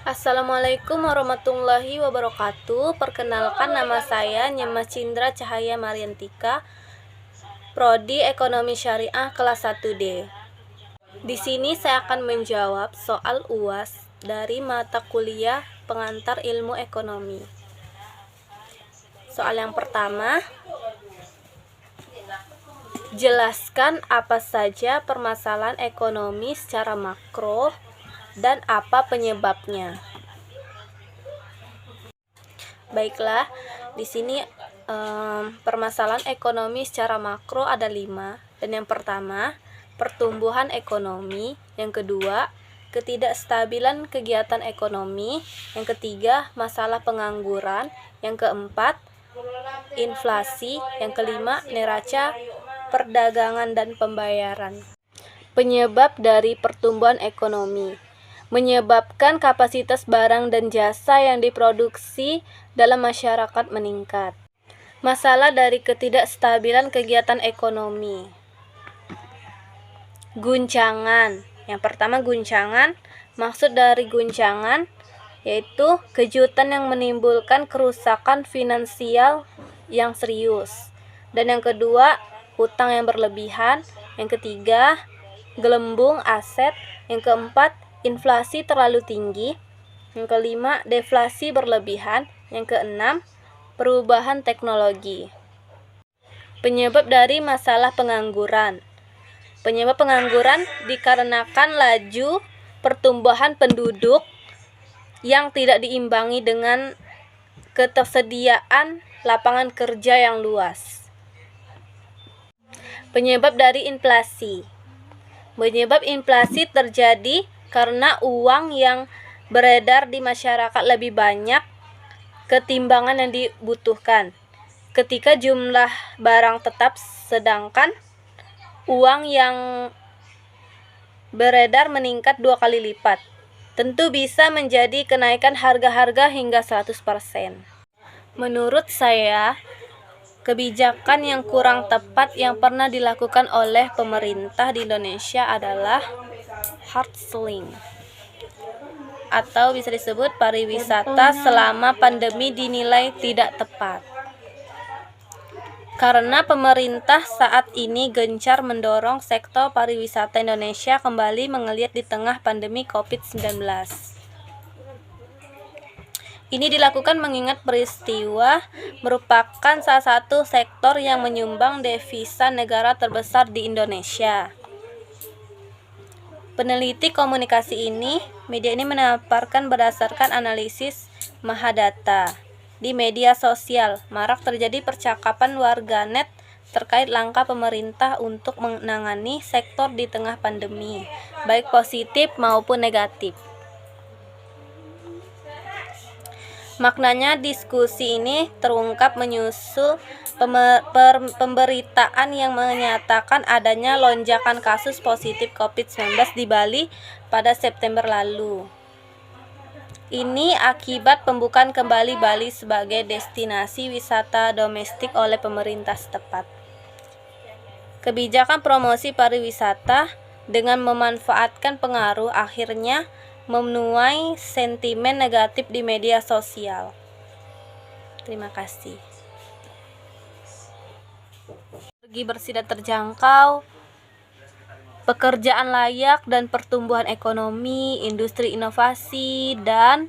Assalamualaikum warahmatullahi wabarakatuh. Perkenalkan, nama saya Nyema Cindra Cahaya Mariantika, Prodi Ekonomi Syariah kelas 1D. Di sini saya akan menjawab soal UAS dari mata kuliah pengantar ilmu ekonomi. Soal yang pertama, jelaskan apa saja permasalahan ekonomi secara makro dan apa penyebabnya. Baiklah, di sini permasalahan ekonomi secara makro ada 5. Dan yang pertama, pertumbuhan ekonomi. Yang kedua, ketidakstabilan kegiatan ekonomi. Yang ketiga, masalah pengangguran. Yang keempat, inflasi. Yang kelima, neraca perdagangan dan pembayaran. Penyebab dari pertumbuhan ekonomi menyebabkan kapasitas barang dan jasa yang diproduksi dalam masyarakat meningkat. Masalah dari ketidakstabilan kegiatan ekonomi. Guncangan. Yang pertama, guncangan. Maksud dari guncangan yaitu kejutan yang menimbulkan kerusakan finansial yang serius. Dan yang kedua, hutang yang berlebihan. Yang ketiga, gelembung aset. Yang keempat, inflasi terlalu tinggi. Yang kelima, deflasi berlebihan. Yang keenam, perubahan teknologi. Penyebab dari masalah pengangguran. Penyebab pengangguran dikarenakan laju pertumbuhan penduduk yang tidak diimbangi dengan ketersediaan lapangan kerja yang luas. Penyebab dari inflasi. Penyebab inflasi terjadi karena uang yang beredar di masyarakat lebih banyak ketimbangan yang dibutuhkan. Ketika jumlah barang tetap, sedangkan uang yang beredar meningkat 2 kali lipat, tentu bisa menjadi kenaikan harga-harga hingga 100%. Menurut saya, kebijakan yang kurang tepat yang pernah dilakukan oleh pemerintah di Indonesia adalah hard selling, atau bisa disebut pariwisata selama pandemi dinilai tidak tepat. Karena pemerintah saat ini gencar mendorong sektor pariwisata Indonesia kembali menggeliat di tengah pandemi COVID-19. Ini dilakukan mengingat peristiwa merupakan salah satu sektor yang menyumbang devisa negara terbesar di Indonesia. Peneliti komunikasi media ini memaparkan berdasarkan analisis Mahadata. Di media sosial, marak terjadi percakapan warganet terkait langkah pemerintah untuk menangani sektor di tengah pandemi, baik positif maupun negatif. Maknanya diskusi ini terungkap menyusul pemberitaan yang menyatakan adanya lonjakan kasus positif COVID-19 di Bali pada September lalu. Ini akibat pembukaan kembali Bali sebagai destinasi wisata domestik oleh pemerintah setempat. Kebijakan promosi pariwisata dengan memanfaatkan pengaruh akhirnya menuai sentimen negatif di media sosial. Terima kasih. Energi bersih dan terjangkau, pekerjaan layak dan pertumbuhan ekonomi, industri inovasi dan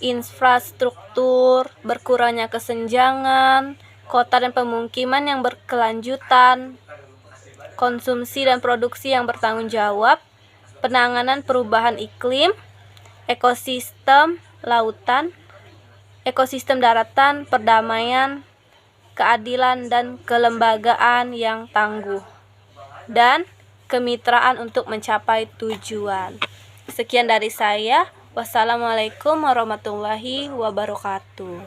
infrastruktur, berkurangnya kesenjangan, kota dan pemukiman yang berkelanjutan, konsumsi dan produksi yang bertanggung jawab, penanganan perubahan iklim, ekosistem lautan, ekosistem daratan, perdamaian, keadilan dan kelembagaan yang tangguh, dan kemitraan untuk mencapai tujuan. Sekian dari saya. Wassalamualaikum warahmatullahi wabarakatuh.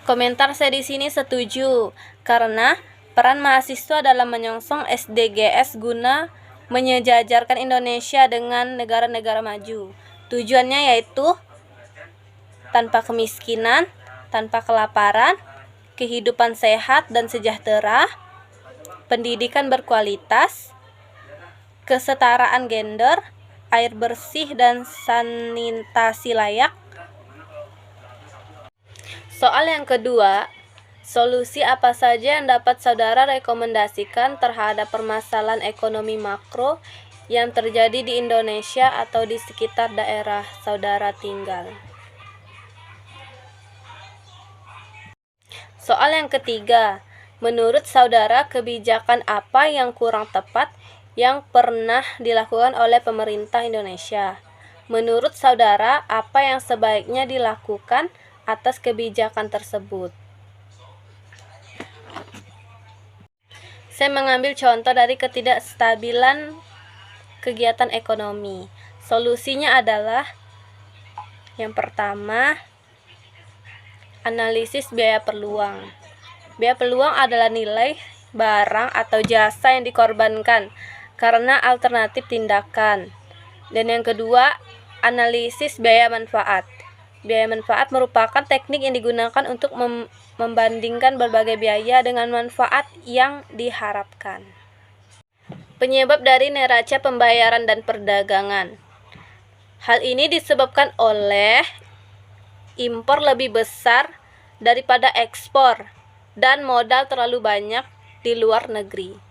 Komentar saya di sini setuju karena peran mahasiswa dalam menyongsong SDGs guna menyejajarkan Indonesia dengan negara-negara maju. Tujuannya yaitu tanpa kemiskinan, tanpa kelaparan, kehidupan sehat dan sejahtera, pendidikan berkualitas, kesetaraan gender, air bersih dan sanitasi layak. Soal yang kedua, solusi apa saja yang dapat saudara rekomendasikan terhadap permasalahan ekonomi makro yang terjadi di Indonesia atau di sekitar daerah saudara tinggal? Soal yang ketiga, menurut saudara kebijakan apa yang kurang tepat yang pernah dilakukan oleh pemerintah Indonesia? Menurut saudara, apa yang sebaiknya dilakukan atas kebijakan tersebut? Saya mengambil contoh dari ketidakstabilan kegiatan ekonomi. Solusinya adalah yang pertama, analisis biaya peluang. Biaya peluang adalah nilai barang atau jasa yang dikorbankan karena alternatif tindakan. Dan yang kedua, analisis biaya manfaat. Biaya manfaat merupakan teknik yang digunakan untuk membandingkan berbagai biaya dengan manfaat yang diharapkan. Penyebab dari neraca pembayaran dan perdagangan. Hal ini disebabkan oleh impor lebih besar daripada ekspor dan modal terlalu banyak di luar negeri.